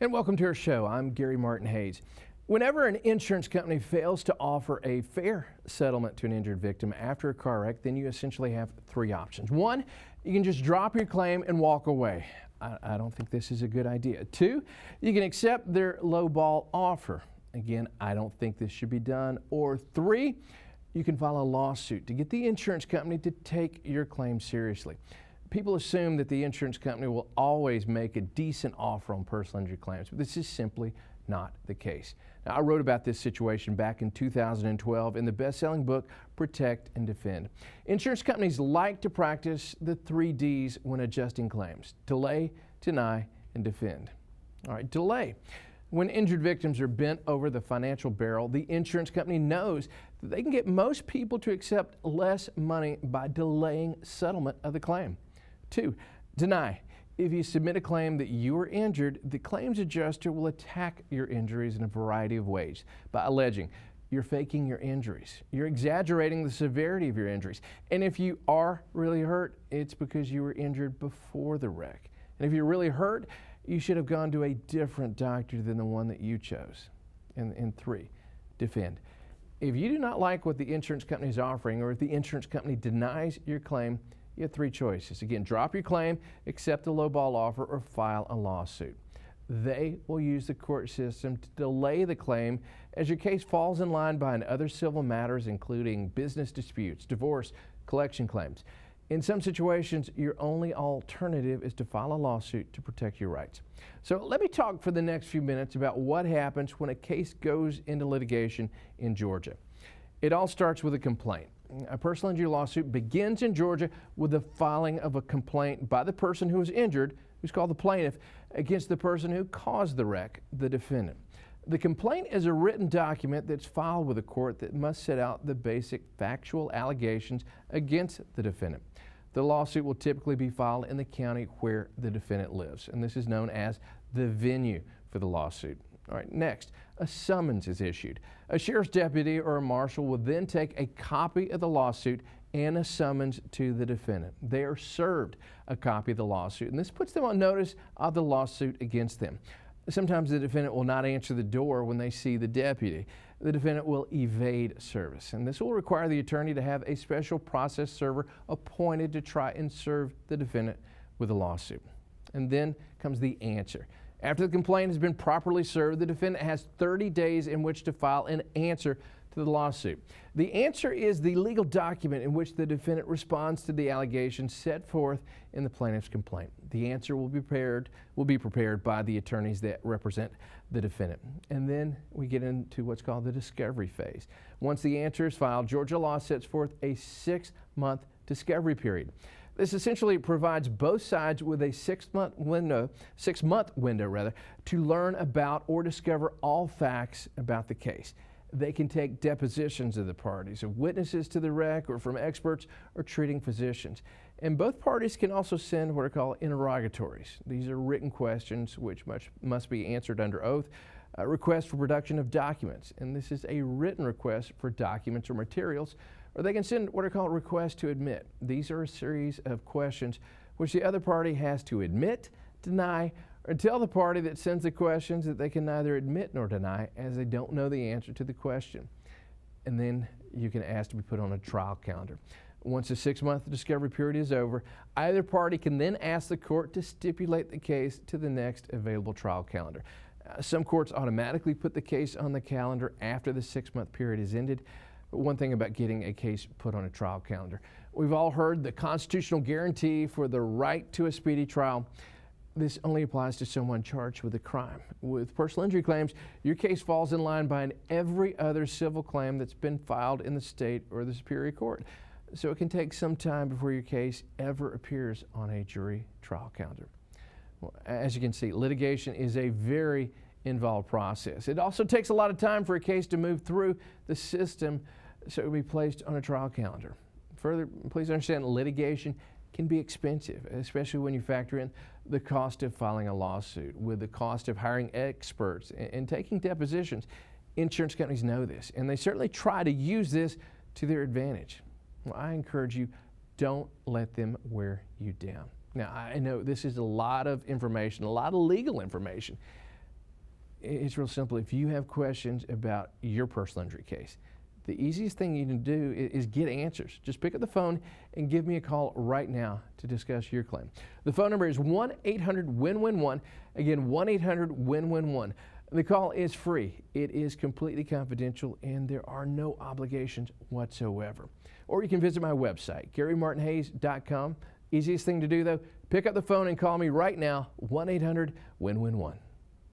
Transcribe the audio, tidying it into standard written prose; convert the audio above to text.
And welcome to our show. I'm Gary Martin Hayes. Whenever an insurance company fails to offer a fair settlement to an injured victim after a car wreck, then you essentially have three options. One, you can just drop your claim and walk away. I don't think this is a good idea. Two, you can accept their lowball offer. Again, I don't think this should be done. Or three, you can file a lawsuit to get the insurance company to take your claim seriously. People assume that the insurance company will always make a decent offer on personal injury claims, but this is simply not the case. Now, I wrote about this situation back in 2012 in the best-selling book, Protect and Defend. Insurance companies like to practice the 3 Ds when adjusting claims: delay, deny, and defend. All right, delay. When injured victims are bent over the financial barrel, the insurance company knows that they can get most people to accept less money by delaying settlement of the claim. 2, deny. If you submit a claim that you were injured, the claims adjuster will attack your injuries in a variety of ways by alleging you're faking your injuries, you're exaggerating the severity of your injuries, and if you are really hurt, it's because you were injured before the wreck. And if you're really hurt, you should have gone to a different doctor than the one that you chose. And 3, defend. If you do not like what the insurance company is offering, or if the insurance company denies your claim, you have 3 choices. Again, drop your claim, accept the lowball offer, or file a lawsuit. They will use the court system to delay the claim as your case falls in line behind other civil matters, including business disputes, divorce, collection claims. In some situations, your only alternative is to file a lawsuit to protect your rights. So let me talk for the next few minutes about what happens when a case goes into litigation in Georgia. It all starts with a complaint. A personal injury lawsuit begins in Georgia with the filing of a complaint by the person who was injured, who's called the plaintiff, against the person who caused the wreck, the defendant. The complaint is a written document that's filed with the court that must set out the basic factual allegations against the defendant. The lawsuit will typically be filed in the county where the defendant lives, and this is known as the venue for the lawsuit. All right, next, a summons is issued. A sheriff's deputy or a marshal will then take a copy of the lawsuit and a summons to the defendant. They are served a copy of the lawsuit, and this puts them on notice of the lawsuit against them. Sometimes the defendant will not answer the door when they see the deputy. The defendant will evade service, and this will require the attorney to have a special process server appointed to try and serve the defendant with a lawsuit. And then comes the answer. After the complaint has been properly served, the defendant has 30 days in which to file an answer to the lawsuit. The answer is the legal document in which the defendant responds to the allegations set forth in the plaintiff's complaint. The answer will be prepared by the attorneys that represent the defendant. And then we get into what's called the discovery phase. Once the answer is filed, Georgia law sets forth a 6-month discovery period. This essentially provides both sides with a 6-month window to learn about or discover all facts about the case. They can take depositions of the parties, of witnesses to the wreck, or from experts or treating physicians. And both parties can also send what are called interrogatories. These are written questions which must be answered under oath. A request for production of documents, and this is a written request for documents or materials, or they can send what are called requests to admit. These are a series of questions which the other party has to admit, deny, or tell the party that sends the questions that they can neither admit nor deny, as they don't know the answer to the question. And then you can ask to be put on a trial calendar. Once the 6-month discovery period is over, either party can then ask the court to stipulate the case to the next available trial calendar. Some courts automatically put the case on the calendar after the 6-month period is ended. But one thing about getting a case put on a trial calendar, we've all heard the constitutional guarantee for the right to a speedy trial. This only applies to someone charged with a crime. With personal injury claims, your case falls in line behind every other civil claim that's been filed in the state or the Superior Court. So it can take some time before your case ever appears on a jury trial calendar. Well, as you can see, litigation is a very involved process. It also takes a lot of time for a case to move through the system, so it will be placed on a trial calendar. Further, please understand litigation can be expensive, especially when you factor in the cost of filing a lawsuit, with the cost of hiring experts and taking depositions. Insurance companies know this, and they certainly try to use this to their advantage. Well, I encourage you, don't let them wear you down. Now, I know this is a lot of information, a lot of legal information, It's real simple. If you have questions about your personal injury case, the easiest thing you can do is get answers. Just pick up the phone and give me a call right now to discuss your claim. The phone number is 1-800-WIN-WIN-1. Again, 1-800-WIN-WIN-1. The call is free. It is completely confidential, and there are no obligations whatsoever. Or you can visit my website, GaryMartinHayes.com. Easiest thing to do, though, pick up the phone and call me right now, 1-800-WIN-WIN-1.